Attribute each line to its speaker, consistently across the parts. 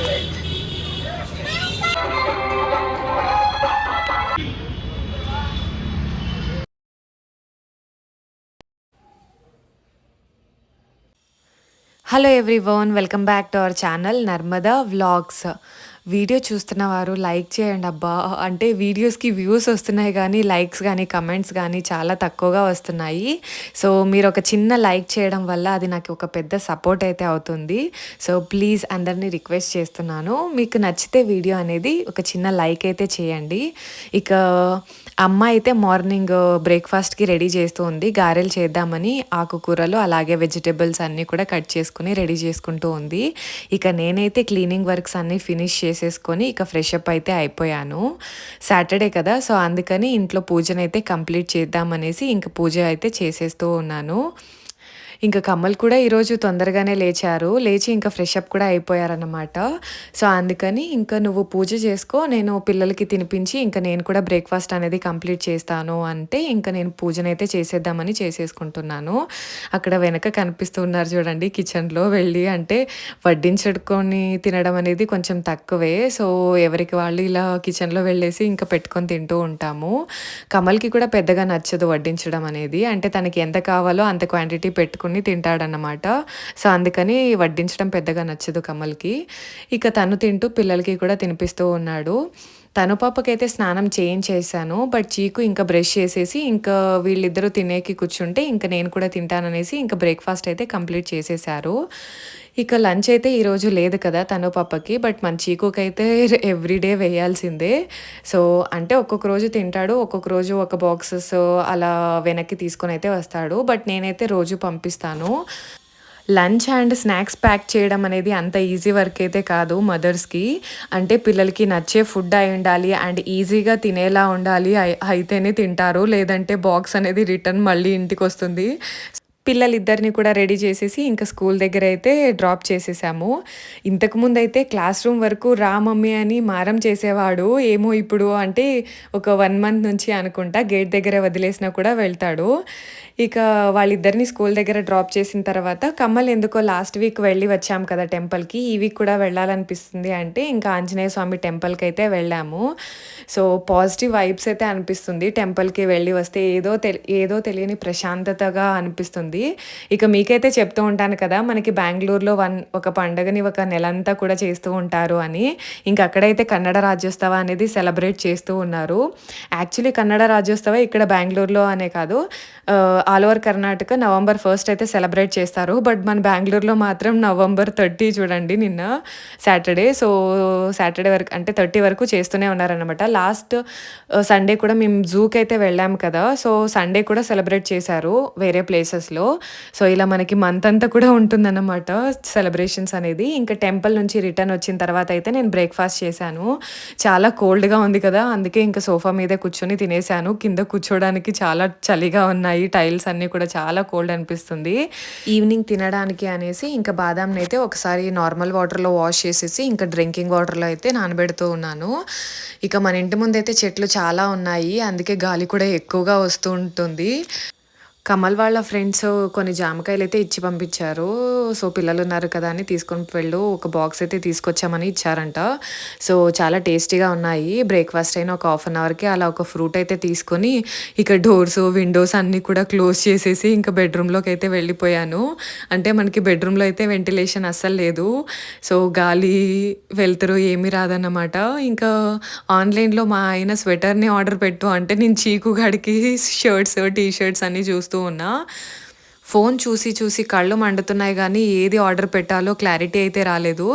Speaker 1: Hello everyone, welcome back to our channel Narmada vlogs. Video చూస్తున్న వారు like చేయండి అబ్బా. అంటే వీడియోస్కి వ్యూస్ వస్తున్నాయి కానీ లైక్స్ కానీ కమెంట్స్ కానీ చాలా తక్కువగా వస్తున్నాయి. సో మీరు ఒక చిన్న లైక్ చేయడం వల్ల అది నాకు ఒక పెద్ద సపోర్ట్ అయితే అవుతుంది. సో ప్లీజ్ అందరినీ రిక్వెస్ట్ చేస్తున్నాను, మీకు నచ్చితే వీడియో అనేది ఒక చిన్న లైక్ అయితే చేయండి. ఇక అమ్మ అయితే మార్నింగ్ బ్రేక్ఫాస్ట్కి రెడీ చేస్తూ ఉంది. గారెలు చేద్దామని ఆకుకూరలు అలాగే వెజిటేబుల్స్ అన్నీ కూడా కట్ చేసుకుని రెడీ చేసుకుంటూ ఉంది. ఇక నేనైతే క్లీనింగ్ వర్క్స్ అన్నీ ఫినిష్ చేసేసుకొని ఇక ఫ్రెష్ అప్ అయితే అయిపోయాను. సాటర్డే కదా, సో అందుకని ఇంట్లో పూజనైతే కంప్లీట్ చేద్దామనేసి ఇంక పూజ అయితే చేసేస్తూ ఉన్నాను. ఇంకా కమ్మలు కూడా ఈరోజు తొందరగానే లేచారు. లేచి ఇంకా ఫ్రెష్ అప్ కూడా అయిపోయారన్నమాట. సో అందుకని ఇంకా నువ్వు పూజ చేసుకో, నేను పిల్లలకి తినిపించి ఇంకా నేను కూడా బ్రేక్ఫాస్ట్ అనేది కంప్లీట్ చేస్తాను అంటే ఇంకా నేను పూజనైతే చేసేద్దామని చేసేసుకుంటున్నాను. అక్కడ వెనక కనిపిస్తున్నారు చూడండి కిచెన్లో వెళ్ళి, అంటే వడ్డించుకొని తినడం అనేది కొంచెం తక్కువే. సో ఎవరికి వాళ్ళు ఇలా కిచెన్లో వెళ్ళేసి ఇంకా పెట్టుకొని తింటూ ఉంటాము. కమల్కి కూడా పెద్దగా నచ్చదు వడ్డించడం అనేది, అంటే తనకి ఎంత కావాలో అంత క్వాంటిటీ పెట్టుకుని తింటాడన్నమాట. సో అందుకని వడ్డించడం పెద్దగా నచ్చదు కమల్కి. ఇక తను తింటూ పిల్లలకి కూడా తినిపిస్తూ ఉన్నాడు. తను పాపకైతే స్నానం చేయించేసాను, బట్ చీకు ఇంకా బ్రష్ చేసేసి ఇంకా వీళ్ళిద్దరూ తినేకి కూర్చుంటే ఇంకా నేను కూడా తింటాననేసి ఇంకా బ్రేక్ఫాస్ట్ అయితే కంప్లీట్ చేసేసారు. ఇక లంచ్ అయితే ఈరోజు లేదు కదా తను పాపకి, బట్ మన చీకుకైతే ఎవ్రీడే వేయాల్సిందే. సో అంటే ఒక్కొక్క రోజు తింటాడు, ఒక్కొక్క రోజు ఒక బాక్సెస్ అలా వెనక్కి తీసుకొని అయితే వస్తాడు, బట్ నేనైతే రోజు పంపిస్తాను. లంచ్ అండ్ స్నాక్స్ ప్యాక్ చేయడం అనేది అంత ఈజీ వర్క్ అయితే కాదు మదర్స్కి. అంటే పిల్లలకి నచ్చే ఫుడ్ అయి ఉండాలి అండ్ ఈజీగా తినేలా ఉండాలి, అయితేనే తింటారు, లేదంటే బాక్స్ అనేది రిటర్న్ మళ్ళీ ఇంటికి వస్తుంది. పిల్లలిద్దరిని కూడా రెడీ చేసేసి ఇంకా స్కూల్ దగ్గర అయితే డ్రాప్ చేసేసాము. ఇంతకుముందు అయితే క్లాస్ రూమ్ వరకు రా మమ్మీ అని మారం చేసేవాడు. ఏమో ఇప్పుడు అంటే ఒక 1 మంత్ నుంచి అనుకుంటా గేట్ దగ్గర వదిలేసినా కూడా వెళ్తాడు. ఇక వాళ్ళిద్దరిని స్కూల్ దగ్గర డ్రాప్ చేసిన తర్వాత కమ్మల్ ఎందుకో లాస్ట్ వీక్ వెళ్ళి వచ్చాం కదా టెంపుల్కి, ఈ వీక్ కూడా వెళ్ళాలనిపిస్తుంది అంటే ఇంకా ఆంజనేయ స్వామి టెంపుల్కి అయితే వెళ్ళాము. సో పాజిటివ్ వైబ్స్ అయితే అనిపిస్తుంది టెంపుల్కి వెళ్ళి వస్తే, ఏదో తెలియని ప్రశాంతతగా అనిపిస్తుంది. ఇక మీకైతే చెప్తూ ఉంటాను కదా, మనకి బెంగళూరులో ఒక పండుగని ఒక నెలంతా కూడా చేస్తూ ఉంటారు అని. ఇంకా అక్కడైతే కన్నడ రాజ్యోత్సవ అనేది సెలబ్రేట్ చేస్తూ ఉన్నారు. యాక్చువల్లీ కన్నడ రాజ్యోత్సవ ఇక్కడ బెంగళూరులో అనే కాదు, ఆల్ ఓవర్ కర్ణాటక నవంబర్ 1 అయితే సెలబ్రేట్ చేస్తారు. బట్ మన బెంగళూరులో మాత్రం నవంబర్ 30 చూడండి, నిన్న సాటర్డే. సో సాటర్డే వరకు అంటే 30 వరకు చేస్తూనే ఉన్నారనమాట. లాస్ట్ సండే కూడా మేము జూకి అయితే వెళ్ళాము కదా, సో సండే కూడా సెలబ్రేట్ చేశారు వేరే ప్లేసెస్లో. సో ఇలా మనకి మంత్ అంతా కూడా ఉంటుందన్నమాట సెలబ్రేషన్స్ అనేది. ఇంకా టెంపుల్ నుంచి రిటర్న్ వచ్చిన తర్వాత అయితే నేను బ్రేక్ఫాస్ట్ చేశాను. చాలా కోల్డ్గా ఉంది కదా, అందుకే ఇంకా సోఫా మీదే కూర్చొని తినేసాను. కింద కూర్చోడానికి చాలా చలిగా ఉన్నాయి, టైల్స్ అన్నీ కూడా చాలా కోల్డ్ అనిపిస్తుంది. ఈవినింగ్ తినడానికి అనేసి ఇంకా బాదాంని అయితే ఒకసారి నార్మల్ వాటర్లో వాష్ చేసేసి ఇంకా డ్రింకింగ్ వాటర్లో అయితే నానబెడుతూ ఉన్నాను. ఇక మన ఇంటి ముందు అయితే చెట్లు చాలా ఉన్నాయి, అందుకే గాలి కూడా ఎక్కువగా వస్తూ ఉంటుంది. కమల్ వాళ్ళ ఫ్రెండ్స్ కొన్ని జామకాయలు అయితే ఇచ్చి పంపించారు. సో పిల్లలు ఉన్నారు కదా అని తీసుకొని వెళ్ళు, ఒక బాక్స్ అయితే తీసుకొచ్చామని ఇచ్చారంట. సో చాలా టేస్టీగా ఉన్నాయి. బ్రేక్ఫాస్ట్ అయిన ఒక 1/2 అవర్కి అలా ఒక ఫ్రూట్ అయితే తీసుకొని ఇక డోర్స్ విండోస్ అన్నీ కూడా క్లోజ్ చేసేసి ఇంకా బెడ్రూమ్లోకి అయితే వెళ్ళిపోయాను. అంటే మనకి బెడ్రూమ్లో అయితే వెంటిలేషన్ అస్సలు లేదు, సో గాలి వెళ్తురు ఏమీ రాదన్నమాట. ఇంకా ఆన్లైన్లో మా ఆయన స్వెటర్ని ఆర్డర్ పెట్టు అంటే నేను చీకుగాడికి షర్ట్స్ టీ షర్ట్స్ అన్నీ చూస్తూ ఉన్నా. ఫోన్ చూసి చూసి కళ్ళు మండుతున్నాయి కానీ ఏది ఆర్డర్ పెట్టాలో క్లారిటీ అయితే రాలేదు.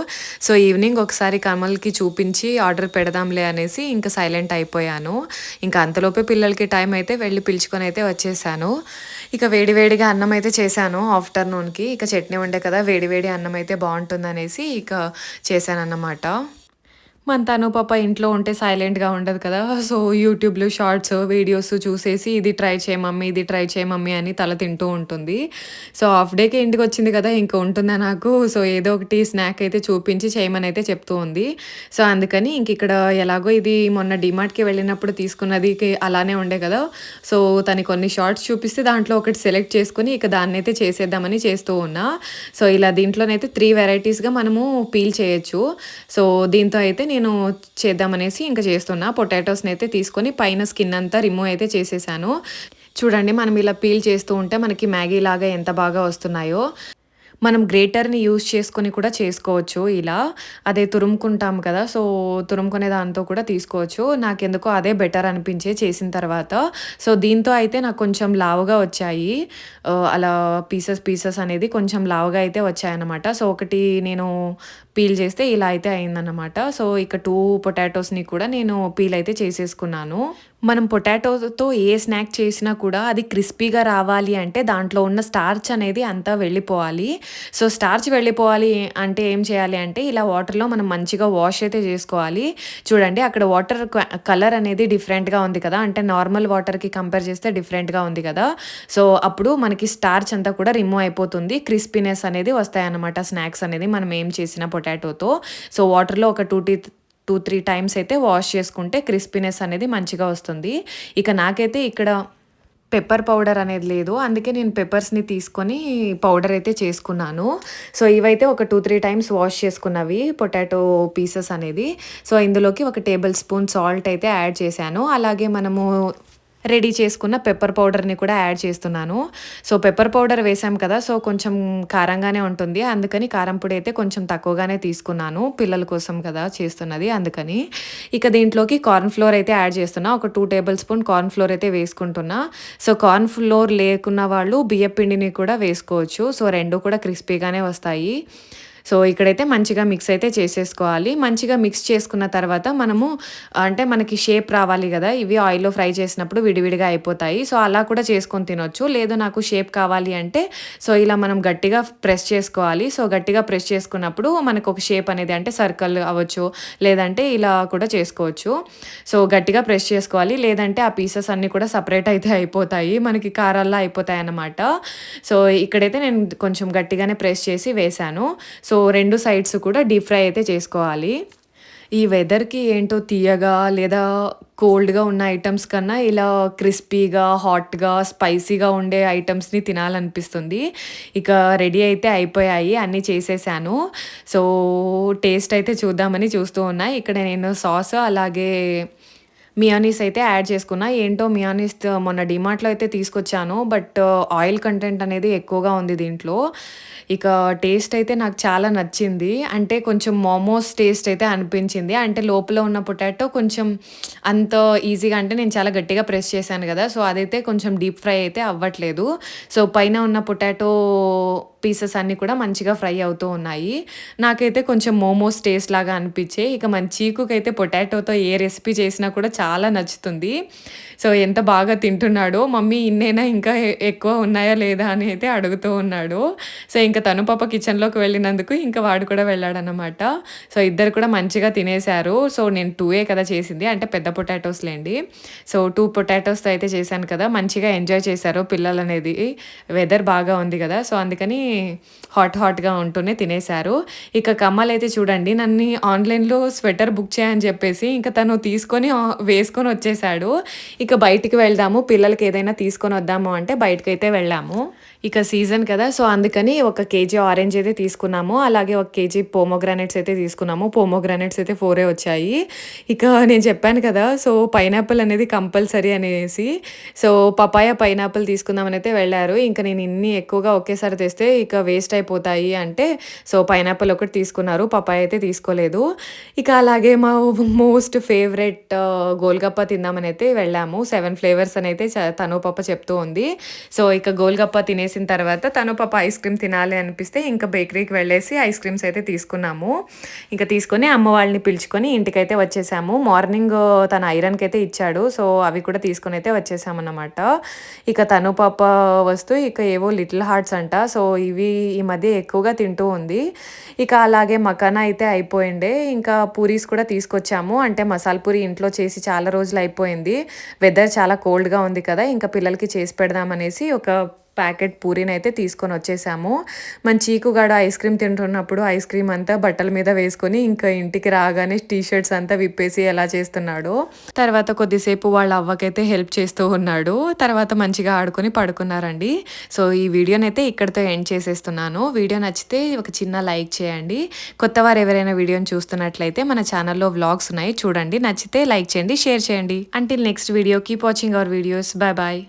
Speaker 1: సో ఈవినింగ్ ఒకసారి కమల్కి చూపించి ఆర్డర్ పెడదాంలే అనేసి ఇంకా సైలెంట్ అయిపోయాను. ఇంకా అంతలోపే పిల్లలకి టైం అయితే వెళ్ళి పిలుచుకొని అయితే వచ్చేసాను. ఇక వేడివేడిగా అన్నం అయితే చేశాను ఆఫ్టర్నూన్కి. ఇక చట్నీ ఉండే కదా, వేడివేడి అన్నం అయితే బాగుంటుందనేసి ఇక చేశాను అన్నమాట. మన తను పాప ఇంట్లో ఉంటే సైలెంట్‌గా ఉండదు కదా! సో, యూట్యూబ్‌లో షార్ట్స్, వీడియోస్ చూసేసి ఇది ట్రై చేయి మమ్మీ, ఇది ట్రై చేయి మమ్మీ అని తల తింటూ ఉంటుంది. సో, హాఫ్ డేకే ఇంటికొచ్చింది కదా! ఇంక ఉంటుందా నాకు? సో, ఏదో ఒకటి స్నాక్ అయితే చూపించి చేయమనైతే చెప్తూ ఉంది. సో, అందుకని ఇంకిక్కడ ఎలాగో ఇది మొన్న డీమార్ట్‌కి వెళ్ళినప్పుడు తీసుకున్నది అలానే ఉండే కదా! సో, తను కొన్ని షార్ట్స్ చూపిస్తే దాంట్లో ఒకటి సెలెక్ట్ చేసుకొని ఇక దాన్నైతే చేసేద్దామని చేస్తూ ఉన్నా. సో, ఇలా దీంట్లోనైతే 3 వెరైటీస్‌గా మనము పీల్ చేయొచ్చు. సో, దీంతో అయితే నేను చేద్దామనేసి ఇంక చేస్తున్నా. పొటాటోస్‌నైతే తీసుకొని పైన స్కిన్ అంతా రిమూవ్ అయితే చేసేసాను. చూడండి మనం ఇలా పీల్ చేస్తూ ఉంటే మనకి మ్యాగీ లాగా ఎంత బాగా వస్తున్నాయో. మనం గ్రేటర్‌ని యూజ్ చేసుకొని కూడా చేసుకోవచ్చు ఇలా. అదే తురుముకుంటాం కదా! సో, తురుముకునే దాంతో కూడా తీసుకోవచ్చు. నాకెందుకో అదే బెటర్ అనిపించే చేసిన తర్వాత. సో, దీంతో అయితే నాకు కొంచెం లావుగా వచ్చాయి. అలా పీసెస్ అనేది కొంచెం లావుగా అయితే వచ్చాయన్నమాట. సో, ఒకటి నేను పీల్ చేస్తే ఇలా అయితే అయిందన్నమాట. సో, ఇక 2 పొటాటోస్‌ని కూడా నేను పీల్ అయితే చేసేసుకున్నాను. మనం పొటాటోతో ఏ స్నాక్ చేసినా కూడా అది క్రిస్పీగా రావాలి అంటే దాంట్లో ఉన్న స్టార్చ్ అనేది అంతా వెళ్ళిపోవాలి. సో, స్టార్చ్ వెళ్ళిపోవాలి అంటే ఏం చేయాలి అంటే ఇలా వాటర్‌లో మనం మంచిగా వాష్ అయితే చేసుకోవాలి. చూడండి అక్కడ వాటర్ కలర్ అనేది డిఫరెంట్‌గా ఉంది కదా! అంటే నార్మల్ వాటర్‌కి కంపేర్ చేస్తే డిఫరెంట్‌గా ఉంది కదా! సో, అప్పుడు మనకి స్టార్చ్ అంతా కూడా రిమూవ్ అయిపోతుంది. క్రిస్పీనెస్ అనేది వస్తాయన్నమాట స్నాక్స్ అనేది మనం ఏం చేసినా పొటాటోతో. సో, వాటర్‌లో ఒక 2, 3 టైమ్స్ అయితే వాష్ చేసుకుంటే క్రిస్పీనెస్ అనేది మంచిగా వస్తుంది. ఇక నాకైతే ఇక్కడ పెప్పర్ పౌడర్ అనేది లేదు. అందుకే నేను పెప్పర్స్‌ని తీసుకొని పౌడర్ అయితే చేసుకున్నాను. సో, ఇవైతే ఒక 2, 3 టైమ్స్ వాష్ చేసుకున్నవి పొటాటో పీసెస్ అనేది. సో, ఇందులోకి ఒక టేబుల్ స్పూన్ సాల్ట్ అయితే యాడ్ చేశాను. అలాగే మనము రెడీ చేసుకున్న పెప్పర్ పౌడర్‌ని కూడా యాడ్ చేస్తున్నాను. సో, పెప్పర్ పౌడర్ వేసాం కదా! సో, కొంచెం కారంగానే ఉంటుంది. అందుకని కారం పొడి అయితే కొంచెం తక్కువగానే తీసుకున్నాను. పిల్లల కోసం కదా చేస్తున్నది అందుకని. ఇక దీంట్లోకి కార్న్ ఫ్లోర్ అయితే యాడ్ చేస్తున్నా. ఒక 2 టేబుల్ స్పూన్ కార్న్ ఫ్లోర్ అయితే వేసుకుంటున్నా. సో, కార్న్ ఫ్లోర్ లేకున్న వాళ్ళు బియ్యపు పిండిని కూడా వేసుకోవచ్చు. సో, 2 కూడా క్రిస్పీగానే వస్తాయి. సో, ఇక్కడైతే మంచిగా మిక్స్ అయితే చేసేసుకోవాలి. మంచిగా మిక్స్ చేసుకున్న తర్వాత మనము అంటే మనకి షేప్ రావాలి గదా! ఇవి ఆయిల్‌లో ఫ్రై చేసినప్పుడు విడివిడిగా అయిపోతాయి. సో, అలా కూడా చేసుకొని తినొచ్చు. లేదు నాకు షేప్ కావాలి అంటే సో, ఇలా మనం గట్టిగా ప్రెస్ చేసుకోవాలి. సో, గట్టిగా ప్రెస్ చేసుకున్నప్పుడు మనకొక షేప్ అనేది అంటే సర్కిల్ అవ్వచ్చు. లేదంటే ఇలా కూడా చేసుకోవచ్చు. సో, గట్టిగా ప్రెస్ చేసుకోవాలి. లేదంటే ఆ పీసెస్ అన్నీ కూడా సెపరేట్ అయితే అయిపోతాయి. మనకి కారాల్లా అయిపోతాయన్నమాట. సో, ఇక్కడైతే నేను కొంచెం గట్టిగానే ప్రెస్ చేసి వేశాను. సో, 2 సైడ్స్ కూడా డీప్ ఫ్రై అయితే చేసుకోవాలి. ఈ వెదర్‌కి ఏంటో తియ్యగా లేదా కోల్డ్‌గా ఉన్న ఐటెమ్స్ కన్నా ఇలా క్రిస్పీగా, హాట్‌గా, స్పైసీగా ఉండే ఐటెమ్స్‌ని తినాలనిపిస్తుంది. ఇక రెడీ అయితే అయిపోయాయి. అన్నీ చేసేసాను. సో, టేస్ట్ అయితే చూద్దామని చూస్తూ ఉన్నా. ఇక్కడ నేను సాస్ అలాగే మియోనీస్ అయితే యాడ్ చేసుకున్నా. ఏంటో మియోనీస్ మొన్న డీమార్ట్‌లో అయితే తీసుకొచ్చాను. బట్ ఆయిల్ కంటెంట్ అనేది ఎక్కువగా ఉంది దీంట్లో. ఇక టేస్ట్ అయితే నాకు చాలా నచ్చింది. అంటే కొంచెం మోమోస్ టేస్ట్ అయితే అనిపించింది. అంటే లోపల ఉన్న పొటాటో కొంచెం అంత ఈజీగా అంటే నేను చాలా గట్టిగా ప్రెస్ చేశాను గదా! సో, అదైతే కొంచెం డీప్ ఫ్రై అయితే అవ్వట్లేదు. సో, పైన ఉన్న పొటాటో పీసెస్ అన్నీ కూడా మంచిగా ఫ్రై అవుతూ ఉన్నాయి. నాకైతే కొంచెం మోమోస్ టేస్ట్ లాగా అనిపించాయి. ఇక మన చీకుకైతే పొటాటోతో ఏ రెసిపీ చేసినా కూడా చాలా నచ్చుతుంది. సో, ఎంత బాగా తింటున్నాడో, మమ్మీ ఇన్నేనా ఇంకా ఎక్కువ ఉన్నాయా లేదా అని అయితే అడుగుతూ ఉన్నాడు. సో, ఇంక తను పాప కిచెన్‌లోకి వెళ్ళినందుకు ఇంక వాడు కూడా వెళ్ళాడనమాట. సో, ఇద్దరు కూడా మంచిగా తినేశారు. సో, నేను 2 కదా చేసింది. అంటే పెద్ద పొటాటోస్ లెండి. సో, 2 పొటాటోస్‌తో అయితే చేశాను కదా! మంచిగా ఎంజాయ్ చేశారు పిల్లలనేది. వెదర్ బాగా ఉంది గదా! సో, అందుకని హాట్‌గా ఉంటూనే తినేశారు. ఇక కమ్మలైతే చూడండి నన్ని ఆన్‌లైన్‌లో స్వెటర్ బుక్ చేయని చెప్పేసి ఇంక తను తీసుకొని వేసుకొని వచ్చేసాడు. ఇక బయటికి వెళ్దాము, పిల్లలకి ఏదైనా తీసుకొని వద్దాము అంటే బయటకైతే వెళ్ళాము. ఇక సీజన్ కదా! సో, అందుకని ఒక కేజీ ఆరెంజ్ అయితే తీసుకున్నాము. అలాగే ఒక కేజీ పోమోగ్రానేట్స్ అయితే తీసుకున్నాము. పోమోగ్రానేట్స్ అయితే 4 వచ్చాయి. ఇక నేను చెప్పాను కదా! సో, పైనాపిల్ అనేది కంపల్సరీ అనేసి. సో, పపాయ, పైనాపిల్ తీసుకుందామని అయితే వెళ్లారు. ఇంక నేను ఇన్ని ఎక్కువగా ఒకేసారి తెస్తే ఇక వేస్ట్ అయిపోతాయి అంటే, సో, పైనాపిల్ ఒకటి తీసుకున్నారు. పపాయ అయితే తీసుకోలేదు. ఇక అలాగే మా మోస్ట్ ఫేవరెట్ గోల్‌గప్ప తిందామని అయితే వెళ్ళాము. 7 ఫ్లేవర్స్ అని అయితే తను పాప చెప్తూ ఉంది. సో, ఇక గోల్‌గప్ప తినేసి తినేసిన తర్వాత తను పాప ఐస్ క్రీమ్ తినాలి అనిపిస్తే ఇంకా బేకరీకి వెళ్ళేసి ఐస్ క్రీమ్స్ అయితే తీసుకున్నాము. ఇంకా తీసుకొని అమ్మ వాళ్ళని పిలుచుకొని ఇంటికైతే వచ్చేసాము. మార్నింగ్ తన ఐరన్‌కి అయితే ఇచ్చాడు. సో, అవి కూడా తీసుకొని అయితే వచ్చేసామన్నమాట. ఇక తను పాప వస్తూ ఇక ఏవో లిటిల్ హార్ట్స్ అంట. సో, ఇవి ఈ మధ్య ఎక్కువగా తింటూ ఉంది. ఇక అలాగే మకానా అయితే అయిపోయిండే. ఇంకా పూరీస్ కూడా తీసుకొచ్చాము. అంటే మసాలా పూరి ఇంట్లో చేసి చాలా రోజులు అయిపోయింది. వెదర్ చాలా కోల్డ్‌గా ఉంది కదా! ఇంకా పిల్లలకి చేసి పెడదామనేసి ఒక ప్యాకెట్ పూరీనైతే తీసుకొనొచ్చేసాము. మన చీకుగాడు ఐస్ క్రీమ్ తింటున్నప్పుడు ఐస్ క్రీమ్ అంతా బట్టల మీద వేసుకొని ఇంకా ఇంటికి రాగానే టీ షర్ట్స్ అంతా విప్పేసి ఎలా చేస్తున్నాడో. తర్వాత కొద్దిసేపు వాళ్ళ అవ్వకైతే హెల్ప్ చేస్తూ ఉన్నాడు. తర్వాత మంచిగా ఆడుకొని పడుకున్నారండి. సో, ఈ వీడియోనైతే ఇక్కడితో ఎండ్ చేసేస్తున్నాను. వీడియో నచ్చితే ఒక చిన్న లైక్ చేయండి. కొత్తవారు ఎవరైనా వీడియోని చూస్తున్నట్లయితే మన ఛానల్‌లో వ్లాగ్స్ ఉన్నాయి చూడండి. నచ్చితే లైక్ చేయండి, షేర్ చేయండి. Until next video keep watching our videos. Bye bye.